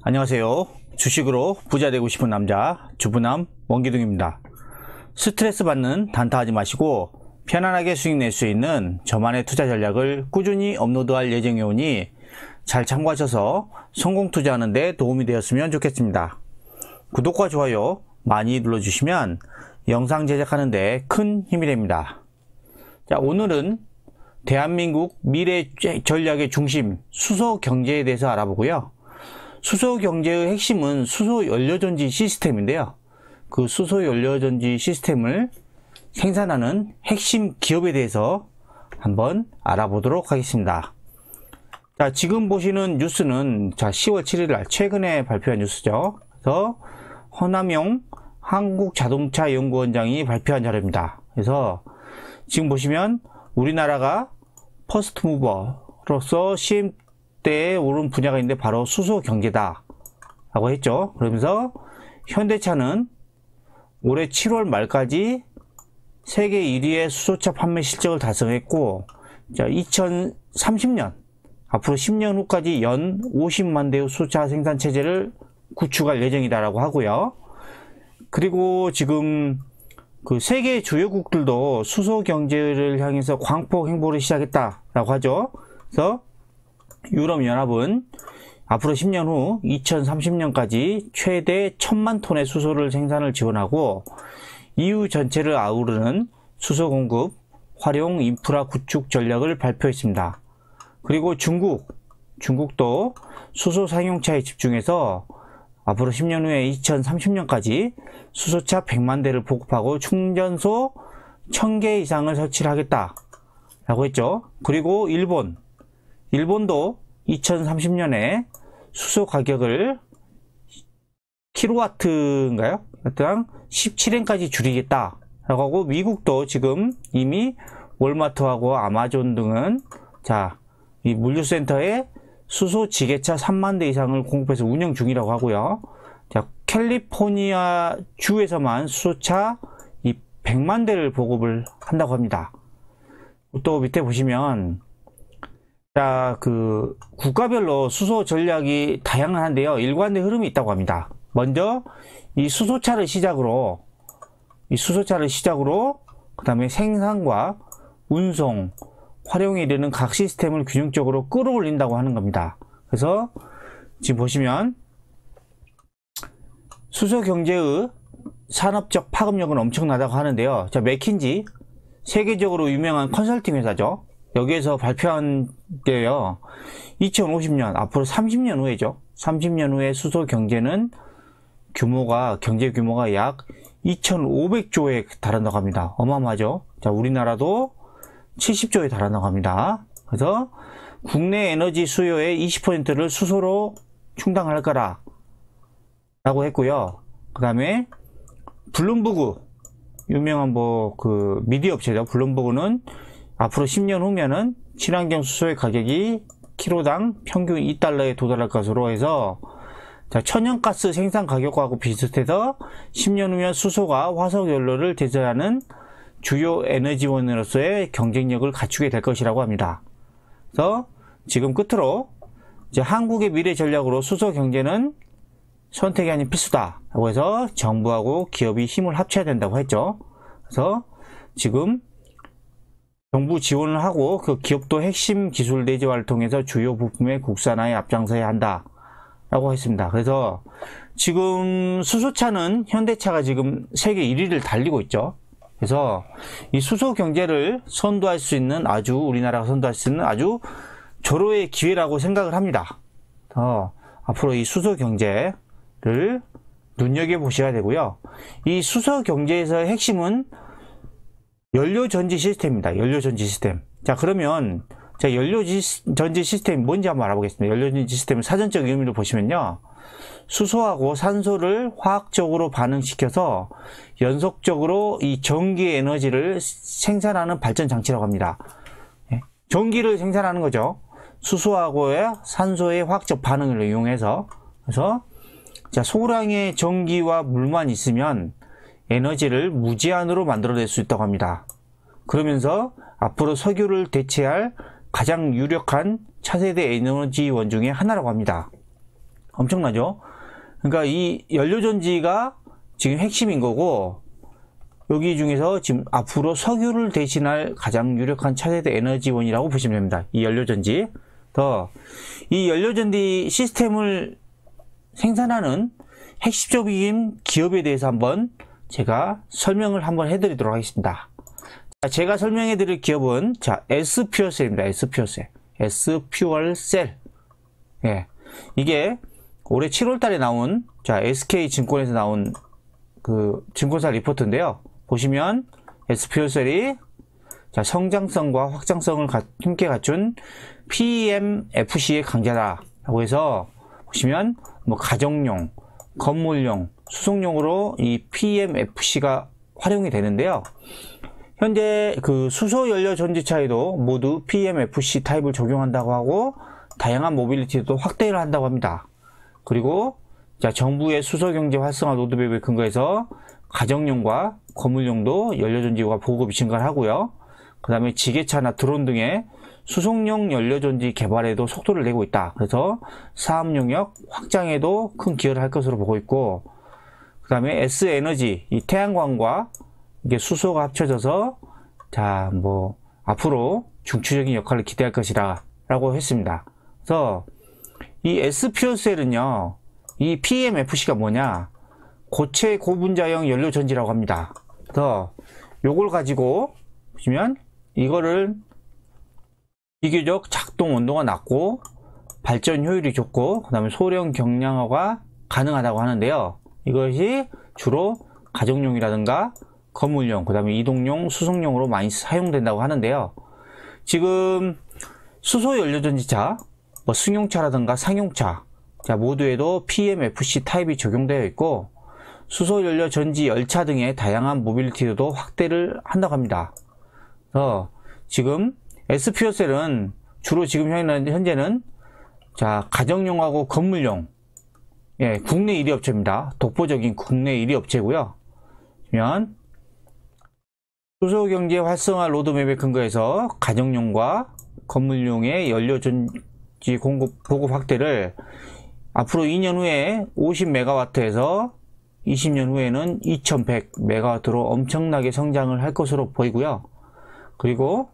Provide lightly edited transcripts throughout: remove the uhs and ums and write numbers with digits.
안녕하세요. 주식으로 부자 되고 싶은 남자 주부남 원기둥입니다. 스트레스 받는 단타하지 마시고 편안하게 수익 낼 수 있는 저만의 투자 전략을 꾸준히 업로드할 예정이오니 잘 참고하셔서 성공 투자하는 데 도움이 되었으면 좋겠습니다. 구독과 좋아요 많이 눌러주시면 영상 제작하는 데 큰 힘이 됩니다. 자, 오늘은 대한민국 미래 전략의 중심 수소 경제에 대해서 알아보고요. 수소 경제의 핵심은 수소 연료전지 시스템인데요. 그 수소 연료전지 시스템을 생산하는 핵심 기업에 대해서 한번 알아보도록 하겠습니다. 자, 지금 보시는 뉴스는 10월 7일 날 최근에 발표한 뉴스죠. 그래서 허남용 한국자동차연구원장이 발표한 자료입니다. 그래서 지금 보시면 우리나라가 퍼스트 무버로서 시행대에 오른 분야가 있는데 바로 수소 경제다 라고 했죠. 그러면서 현대차는 올해 7월 말까지 세계 1위의 수소차 판매 실적을 달성했고, 자, 2030년 앞으로 10년 후까지 연 50만 대의 수소차 생산 체제를 구축할 예정이다라고 하고요. 그리고 지금 그 세계 주요국들도 수소 경제를 향해서 광폭 행보를 시작했다라고 하죠. 그래서 유럽연합은 앞으로 10년 후 2030년까지 최대 1000만 톤의 수소를 생산을 지원하고 EU 전체를 아우르는 수소 공급, 활용 인프라 구축 전략을 발표했습니다. 그리고 중국도 수소 상용차에 집중해서 앞으로 10년 후에 2030년까지 수소차 100만 대를 보급하고 충전소 1000개 이상을 설치를 하겠다 라고 했죠. 그리고 일본도 2030년에 수소 가격을 킬로와트인가요? 하여튼 17엔까지 줄이겠다 라고 하고, 미국도 지금 이미 월마트하고 아마존 등은 이 물류센터에 수소 지게차 3만 대 이상을 공급해서 운영 중이라고 하고요. 자, 캘리포니아 주에서만 수소차 100만 대를 보급을 한다고 합니다. 또 밑에 보시면 그 국가별로 수소 전략이 다양한데요. 일관된 흐름이 있다고 합니다. 먼저 이 수소차를 시작으로 그 다음에 생산과 운송, 활용에 이르는 각 시스템을 균형적으로 끌어올린다고 하는 겁니다. 그래서 지금 보시면 수소 경제의 산업적 파급력은 엄청나다고 하는데요. 자, 맥킨지 세계적으로 유명한 컨설팅 회사죠. 여기에서 발표한 게요, 2050년 앞으로 30년 후에죠. 30년 후에 수소 경제는 경제 규모가 약 2500조에 달한다고 합니다. 어마어마하죠. 자, 우리나라도 70조에 달한다고 합니다. 그래서 국내 에너지 수요의 20%를 수소로 충당할 거라 라고 했고요. 그 다음에 블룸버그, 유명한 미디어 업체죠. 블룸버그는 앞으로 10년 후면은 친환경 수소의 가격이 키로당 평균 2달러에 도달할 것으로 해서, 천연가스 생산 가격하고 비슷해서 10년 후면 수소가 화석연료를 대체하는 주요 에너지원으로서의 경쟁력을 갖추게 될 것이라고 합니다. 그래서 지금 끝으로 한국의 미래 전략으로 수소 경제는 선택이 아닌 필수다라고 해서 정부하고 기업이 힘을 합쳐야 된다고 했죠. 그래서 지금 정부 지원을 하고 그 기업도 핵심 기술 내재화를 통해서 주요 부품의 국산화에 앞장서야 한다라고 했습니다. 그래서 지금 수소차는 현대차가 지금 세계 1위를 달리고 있죠. 그래서 이 수소 경제를 선도할 수 있는 우리나라가 선도할 수 있는 아주 절호의 기회라고 생각을 합니다. 앞으로 이 수소 경제를 눈여겨보셔야 되고요. 이 수소 경제에서의 핵심은 연료전지 시스템입니다. 연료전지 시스템. 자, 그러면 연료전지 시스템이 뭔지 한번 알아보겠습니다. 연료전지 시스템의 사전적 의미를 보시면요, 수소하고 산소를 화학적으로 반응시켜서 연속적으로 이 전기 에너지를 생산하는 발전 장치라고 합니다. 전기를 생산하는 거죠. 수소하고의 산소의 화학적 반응을 이용해서. 그래서 소량의 전기와 물만 있으면 에너지를 무제한으로 만들어낼 수 있다고 합니다. 그러면서 앞으로 석유를 대체할 가장 유력한 차세대 에너지원 중에 하나라고 합니다. 엄청나죠? 그러니까 이 연료전지가 지금 핵심인 거고, 여기 중에서 지금 앞으로 석유를 대신할 가장 유력한 차세대 에너지원이라고 보시면 됩니다. 이 연료전지. 이 연료전지 시스템을 생산하는 핵심적인 기업에 대해서 한번 제가 설명을 한번 해드리도록 하겠습니다. 제가 설명해 드릴 기업은 S퓨어셀입니다. S퓨어셀. S퓨어셀. 예. 이게 올해 7월 달에 나온 SK증권에서 나온 그 증권사 리포트인데요. 보시면 S퓨어셀이 성장성과 확장성을 함께 갖춘 PEMFC의 강자다 라고 해서 보시면 뭐 가정용, 건물용, 수송용으로 이 PEMFC가 활용이 되는데요. 현재 그 수소 연료 전지차에도 모두 PEMFC 타입을 적용한다고 하고, 다양한 모빌리티도 확대를 한다고 합니다. 그리고 정부의 수소 경제 활성화 로드맵에 근거해서 가정용과 건물용도 연료전지가 보급이 증가를 하고요. 그 다음에 지게차나 드론 등의 수송용 연료전지 개발에도 속도를 내고 있다. 그래서 사업 영역 확장에도 큰 기여를 할 것으로 보고 있고, 그 다음에 S에너지, 이 태양광과 이게 수소가 합쳐져서 뭐 앞으로 중추적인 역할을 기대할 것이다 라고 했습니다. 그래서 이 S퓨어셀은요, 이 PEMFC가 뭐냐, 고체 고분자형 연료전지라고 합니다. 그래서 요걸 가지고 보시면 이거를 비교적 작동 온도가 낮고 발전 효율이 좋고, 그 다음에 소량 경량화가 가능하다고 하는데요. 이것이 주로 가정용이라든가 건물용, 그 다음에 이동용, 수송용으로 많이 사용된다고 하는데요. 지금 수소 연료전지차, 뭐 승용차라든가 상용차 모두에도 PEMFC 타입이 적용되어 있고, 수소 연료 전지 열차 등의 다양한 모빌리티도 확대를 한다고 합니다. 그래서 지금 S퓨어셀은 주로 지금 현재는 가정용하고 건물용, 예, 국내 1위 업체입니다. 독보적인 국내 1위 업체고요. 그러면 수소 경제 활성화 로드맵에 근거해서 가정용과 건물용의 연료전지 보급 확대를 앞으로 2년 후에 50메가와트에서 20년 후에는 2100메가와트로 엄청나게 성장을 할 것으로 보이고요. 그리고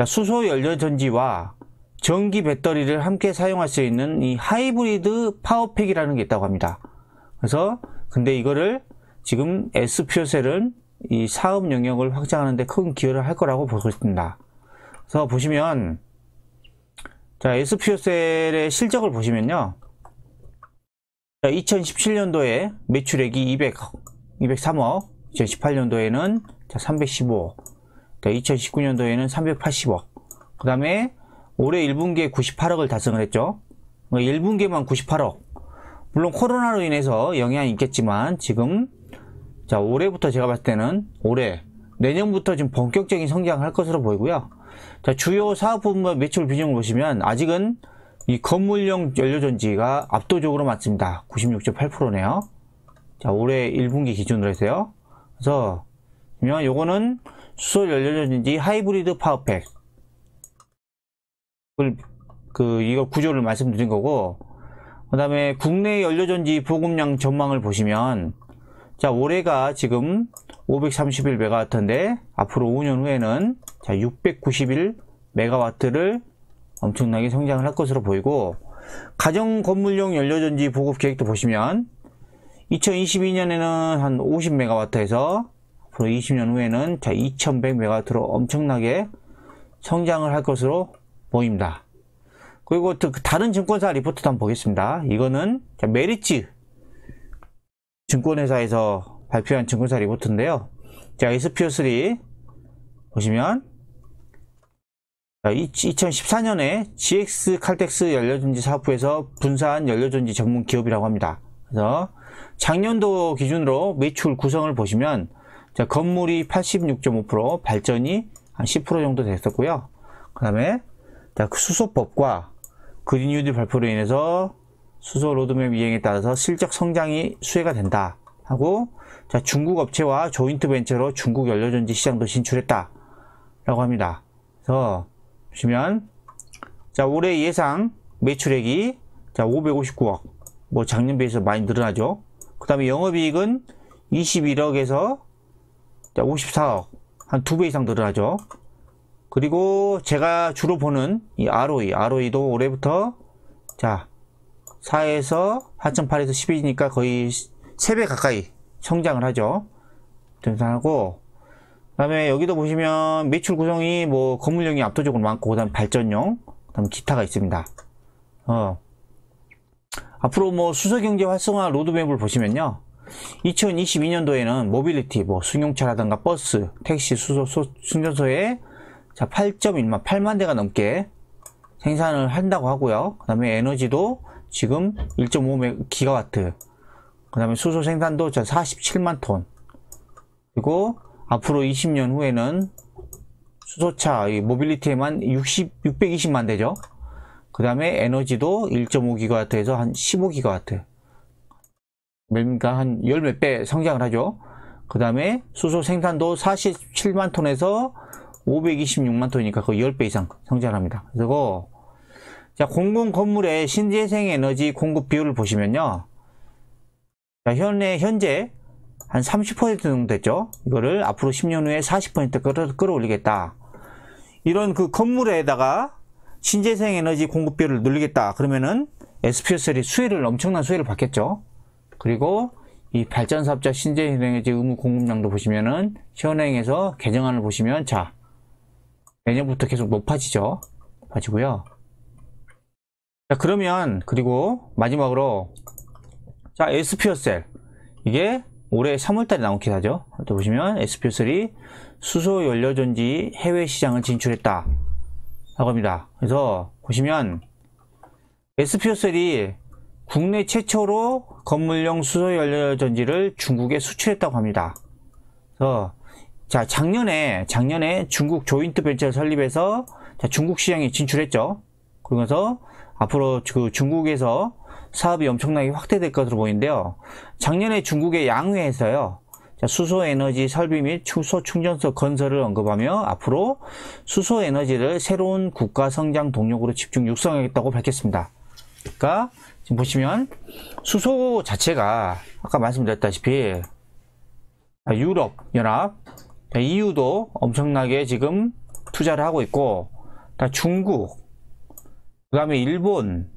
수소 연료전지와 전기 배터리를 함께 사용할 수 있는 이 하이브리드 파워팩이라는 게 있다고 합니다. 그래서 근데 이거를 지금 S퓨어셀은 이 사업 영역을 확장하는 데 큰 기여를 할 거라고 보고 있습니다. 그래서 보시면 S퓨어셀의 실적을 보시면요, 2017년도에 매출액이 203억, 2018년도에는 315억, 2019년도에는 380억, 그 다음에 올해 1분기에 98억을 달성을 했죠. 1분기에만 98억. 물론 코로나로 인해서 영향이 있겠지만 지금 올해부터 제가 봤을 때는 내년부터 지금 본격적인 성장을 할 것으로 보이고요. 주요 사업 부문 매출 비중을 보시면 아직은 이 건물용 연료전지가 압도적으로 많습니다. 96.8%네요. 올해 1분기 기준으로 해서요. 그래서 보면 요거는 수소 연료전지 하이브리드 파워팩, 이거 구조를 말씀드린 거고, 그 다음에 국내 연료전지 보급량 전망을 보시면 올해가 지금 531메가와트인데 앞으로 5년 후에는 691메가와트를 엄청나게 성장을 할 것으로 보이고, 가정 건물용 연료전지 보급 계획도 보시면 2022년에는 한 50메가와트에서 앞으로 20년 후에는 2100메가와트로 엄청나게 성장을 할 것으로 보입니다. 그리고 다른 증권사 리포트도 한번 보겠습니다. 이거는 메리츠 증권회사에서 발표한 증권사 리포트인데요. S퓨어셀이 보시면 2014년에 GX 칼텍스 연료전지 사업부에서 분사한 연료전지 전문 기업이라고 합니다. 그래서 작년도 기준으로 매출 구성을 보시면 건물이 86.5%, 발전이 한 10% 정도 됐었고요. 그 다음에 수소법과 그린 뉴딜 발표로 인해서 수소 로드맵 이행에 따라서 실적 성장이 수혜가 된다 하고, 중국 업체와 조인트 벤처로 중국 연료전지 시장도 진출했다 라고 합니다. 그래서 보시면 올해 예상 매출액이 자, 559억. 뭐 작년 비해서 많이 늘어나죠. 그 다음에 영업이익은 21억에서 54억. 한 2배 이상 늘어나죠. 그리고 제가 주로 보는 이 ROE도 올해부터 자 4에서 4.8에서 10이니까 거의 3배 가까이 성장을 하죠. 등산하고, 그 다음에 여기도 보시면 매출 구성이 뭐 건물용이 압도적으로 많고, 그 다음 발전용, 그 다음 기타가 있습니다. 앞으로 뭐 수소경제 활성화 로드맵을 보시면요, 2022년도에는 모빌리티, 뭐 승용차라든가 버스, 택시, 수소, 충전소에 자 8.1만 대가 넘게 생산을 한다고 하고요. 그 다음에 에너지도 지금 1.5기가와트, 그 다음에 수소 생산도 47만 톤. 그리고 앞으로 20년 후에는 수소차, 이 모빌리티에만 620만 대죠. 그 다음에 에너지도 1.5기가와트에서 한 15기가와트. 그러니까 한 열 몇 배 성장을 하죠. 그 다음에 수소 생산도 47만 톤에서 526만 톤이니까 거의 10배 이상 성장합니다. 그리고 자, 공공 건물의 신재생 에너지 공급 비율을 보시면요. 자, 현재 한 30% 정도 됐죠. 이거를 앞으로 10년 후에 40% 끌어올리겠다. 이런 그 건물에다가 신재생 에너지 공급 비율을 늘리겠다. 그러면은 SPO3 엄청난 수혜를 받겠죠. 그리고 이 발전사업자 신재생 에너지 의무 공급량도 보시면은 현행에서 개정안을 보시면 자, 내년부터 계속 높아지죠. 높아지고요. 자, 그러면 그리고 마지막으로 자, SPO셀 이게 올해 3월달에 나온 기사죠. 또 보시면 SPO3 수소 연료전지 해외 시장을 진출했다 라고 합니다. 그래서 보시면 SPO3 국내 최초로 건물용 수소 연료전지를 중국에 수출했다고 합니다. 그래서 자, 작년에 중국 조인트 벤처를 설립해서 자, 중국 시장에 진출했죠. 그러면서 앞으로 그 중국에서 사업이 엄청나게 확대될 것으로 보이는데요. 작년에 중국의 양회에서요, 자, 수소에너지 설비 및 수소 충전소 건설을 언급하며 앞으로 수소에너지를 새로운 국가 성장 동력으로 집중 육성하겠다고 밝혔습니다. 그러니까 지금 보시면 수소 자체가 아까 말씀드렸다시피 유럽 연합, EU도 엄청나게 지금 투자를 하고 있고, 중국, 그 다음에 일본,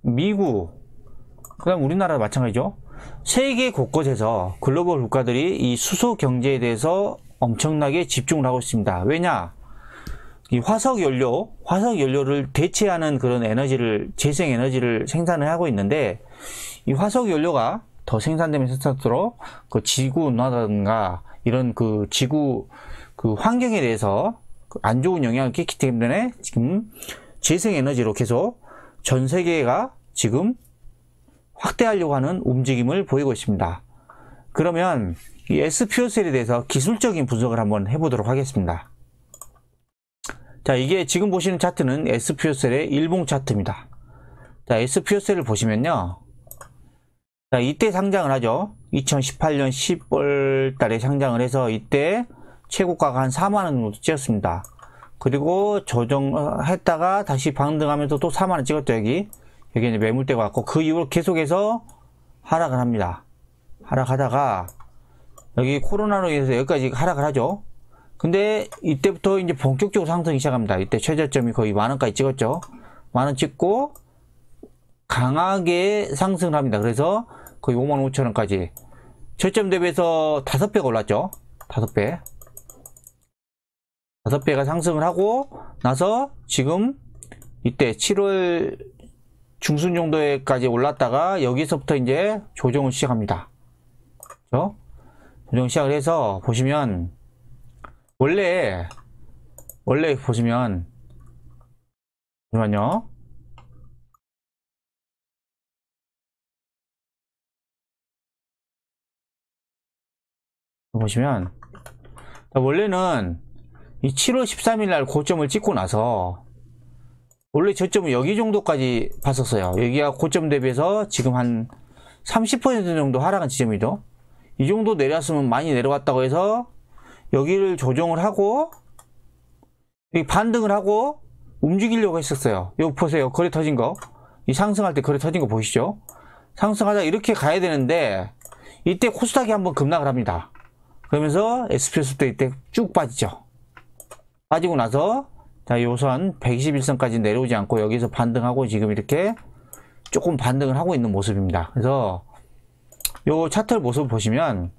미국, 그 다음 우리나라도 마찬가지죠. 세계 곳곳에서 글로벌 국가들이 이 수소 경제에 대해서 엄청나게 집중을 하고 있습니다. 왜냐? 이 화석 연료를 대체하는 그런 에너지를, 재생 에너지를 생산을 하고 있는데, 이 화석 연료가 더 생산되면 생산할수록 그 지구 온난화라든가 이런 그 지구 그 환경에 대해서 안 좋은 영향을 끼치기 때문에 지금 재생 에너지로 계속 전 세계가 지금 확대하려고 하는 움직임을 보이고 있습니다. 그러면 이 SPO셀에 대해서 기술적인 분석을 한번 해보도록 하겠습니다. 자, 이게 지금 보시는 차트는 SPO셀의 일봉 차트입니다. 자, SPO셀을 보시면요. 자, 이때 상장을 하죠. 2018년 10월 달에 상장을 해서 이때 최고가가 한 4만원 정도 찍었습니다. 그리고 조정했다가 다시 반등하면서 또 4만원 찍었죠. 여기 이제 매물대가 왔고, 그 이후로 계속해서 하락을 합니다. 하락하다가 여기 코로나로 인해서 여기까지 하락을 하죠. 근데 이때부터 이제 본격적으로 상승이 시작합니다. 이때 최저점이 거의 만원까지 찍었죠. 만원 찍고 강하게 상승을 합니다. 그래서 거의 55,000원까지 저점 대비해서 5배가 올랐죠. 5배. 5배가 상승을 하고 나서 지금 이때 7월 중순 정도에까지 올랐다가 여기서부터 이제 조정을 시작합니다. 그렇죠? 조정 시작을 해서 보시면 원래 보시면 잠시만요. 보시면 원래는 이 7월 13일 날 고점을 찍고 나서 원래 저점은 여기 정도까지 봤었어요. 여기가 고점 대비해서 지금 한 30% 정도 하락한 지점이죠. 이 정도 내렸으면 많이 내려왔다고 해서 여기를 조정을 하고 여기 반등을 하고 움직이려고 했었어요. 여기 보세요. 거래 터진 거. 이 상승할 때 거래 터진 거 보이시죠? 상승하다 이렇게 가야 되는데 이때 코스닥이 한번 급락을 합니다. 그러면서 SPX도 이때 쭉 빠지죠. 빠지고 나서 자, 요선 121선까지 내려오지 않고 여기서 반등하고 지금 이렇게 조금 반등을 하고 있는 모습입니다. 그래서 요 차트 모습을 보시면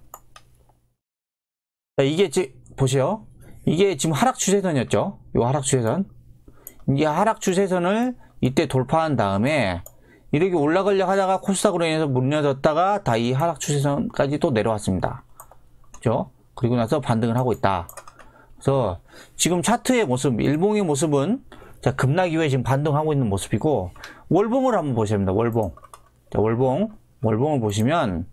자, 이게 보세요. 이게 지금 하락 추세선이었죠. 요 하락 추세선. 이게 하락 추세선을 이때 돌파한 다음에 이렇게 올라가려 하다가 코스닥으로 인해서 무너졌다가 다 이 하락 추세선까지 또 내려왔습니다. 그죠? 그리고 나서 반등을 하고 있다. 그래서 지금 차트의 모습, 일봉의 모습은 자, 급락 이후에 지금 반등하고 있는 모습이고 월봉을 한번 보셔야 됩니다. 월봉. 자, 월봉을 보시면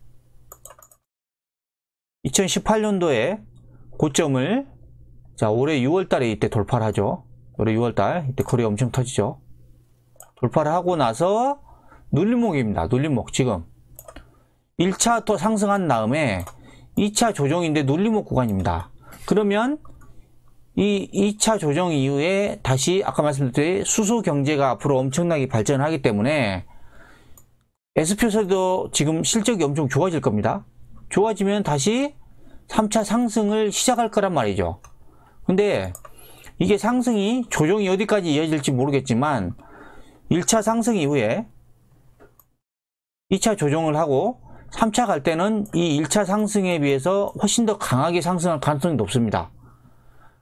2018년도에 고점을 자, 올해 6월달에 이때 돌파를 하죠. 올해 6월달 이때 거래 엄청 터지죠. 돌파를 하고 나서 눌림목입니다. 눌림목. 지금 1차 또 상승한 다음에 2차 조정인데 눌림목 구간입니다. 그러면 이 2차 조정 이후에 다시 아까 말씀드린 수소 경제가 앞으로 엄청나게 발전하기 때문에 SPX도 지금 실적이 엄청 좋아질 겁니다. 좋아지면 다시 3차 상승을 시작할 거란 말이죠. 근데 이게 상승이 조정이 어디까지 이어질지 모르겠지만 1차 상승 이후에 2차 조정을 하고 3차 갈 때는 이 1차 상승에 비해서 훨씬 더 강하게 상승할 가능성이 높습니다.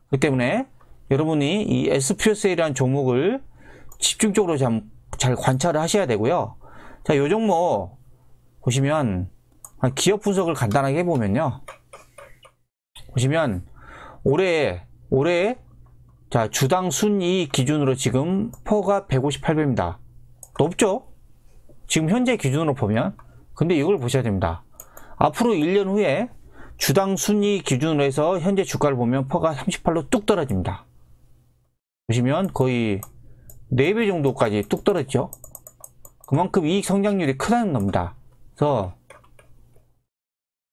그렇기 때문에 여러분이 이 SPX라는 종목을 집중적으로 잘 관찰을 하셔야 되고요. 자, 요 종목 보시면 기업 분석을 간단하게 해보면요. 보시면 올해 자, 주당 순이익 기준으로 지금 퍼가 158배입니다. 높죠? 지금 현재 기준으로 보면. 근데 이걸 보셔야 됩니다. 앞으로 1년 후에 주당 순이익 기준으로 해서 현재 주가를 보면 퍼가 38로 뚝 떨어집니다. 보시면 거의 4배 정도까지 뚝 떨어지죠. 그만큼 이익 성장률이 크다는 겁니다. 그래서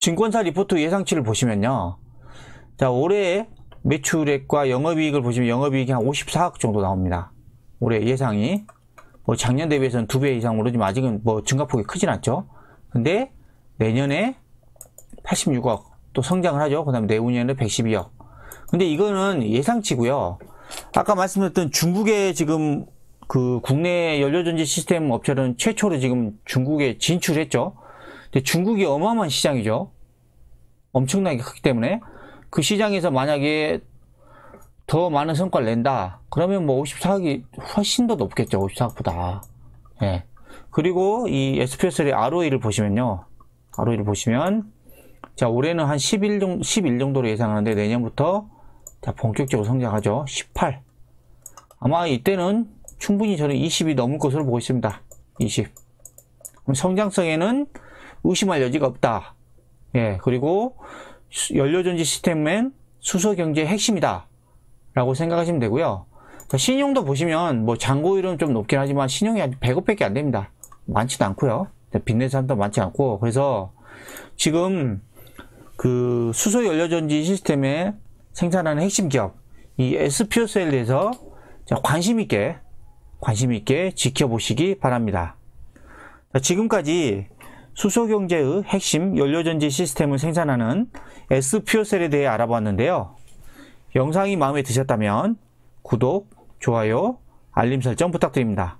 증권사 리포트 예상치를 보시면요. 자, 올해 매출액과 영업이익을 보시면 영업이익이 한 54억 정도 나옵니다. 올해 예상이 뭐 작년 대비해서는 2배 이상 오르지만 아직은 뭐 증가폭이 크진 않죠. 근데 내년에 86억 또 성장을 하죠. 그 다음에 내후년에 112억. 근데 이거는 예상치고요. 아까 말씀드렸던 중국의 지금 그 국내 연료전지 시스템 업체는 최초로 지금 중국에 진출했죠. 근데 중국이 어마어마한 시장이죠. 엄청나게 크기 때문에 그 시장에서 만약에 더 많은 성과를 낸다 그러면 뭐 54억이 훨씬 더 높겠죠. 54억보다. 예. 그리고 이 SPX의 ROE를 보시면요. ROE를 보시면 자, 올해는 한 11 정도로 예상하는데 내년부터 자, 본격적으로 성장하죠. 18. 아마 이때는 충분히 저는 20이 넘을 것으로 보고 있습니다. 20. 그럼 성장성에는 의심할 여지가 없다. 예. 그리고 연료전지 시스템은 수소경제의 핵심이다 라고 생각하시면 되고요. 자, 신용도 보시면 뭐 잔고율은 좀 높긴 하지만 신용이 한 100억밖에 안 됩니다. 많지도 않고요. 빚낸 사람도 많지 않고. 그래서 지금 그 수소 연료전지 시스템에 생산하는 핵심 기업 이 SPX에 대해서 관심 있게 지켜보시기 바랍니다. 자, 지금까지 수소경제의 핵심 연료전지 시스템을 생산하는 SPX에 대해 알아봤는데요. 영상이 마음에 드셨다면 구독, 좋아요, 알림 설정 부탁드립니다.